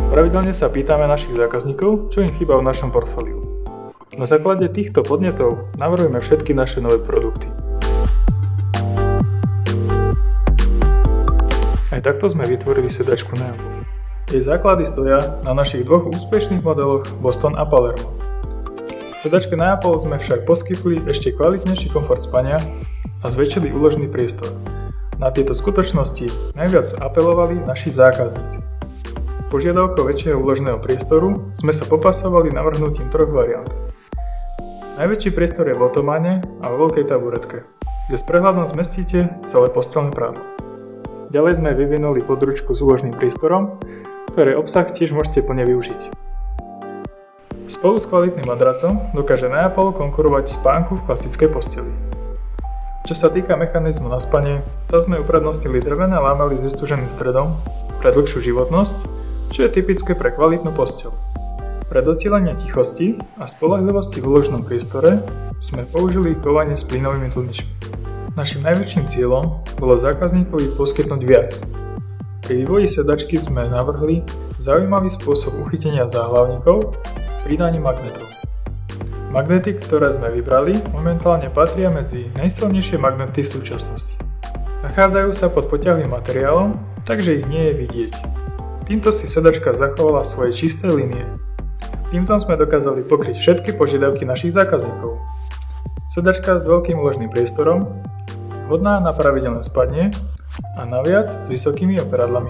Pravidelne sa pýtame našich zákazníkov, čo im chýba v našom portfóliu. Na základe týchto podnetov navrhujeme všetky naše nové produkty. Aj takto sme vytvorili sedačku Neapol. Jej základy stoja na našich dvoch úspešných modeloch Boston a Palermo. V sedačke Neapol sme však poskytli ešte kvalitnejší komfort spania a zväčšili úložný priestor. Na tieto skutočnosti najviac apelovali naši zákazníci. Požiadavkou väčšieho úložného priestoru sme sa popasovali navrhnutím troch variant. Najväčší priestor je v otománe a vo veľkej taburetke, kde s prehľadom zmestíte celé postelné prádlo. Ďalej sme vyvinuli područku s úložným priestorom, ktoré obsah tiež môžete plne využiť. Spolu s kvalitným madracom dokáže Neapol konkurovať spánku v klasickej posteli. Čo sa týka mechanizmu na spanie, to sme uprednostnili drevené lámely s vystúženým stredom pre dlhšiu životnosť, čo je typické pre kvalitnú posteľ. Pre docielenie tichosti a spoľahlivosti v úložnom priestore sme použili kovanie s plynovými tlmičmi. Naším najväčším cieľom bolo zákazníkovi poskytnúť viac. Pri vývoji sedačky sme navrhli zaujímavý spôsob uchytenia záhlavníkov pridaním magnetov. Magnety, ktoré sme vybrali, momentálne patria medzi najsilnejšie magnety v súčasnosti. Nachádzajú sa pod poťahovým materiálom, takže ich nie je vidieť. Týmto si sedačka zachovala svoje čisté línie. Týmto sme dokázali pokryť všetky požiadavky našich zákazníkov. Sedačka s veľkým úložným priestorom, vhodná na pravidelné spanie a naviac s vysokými operadlami.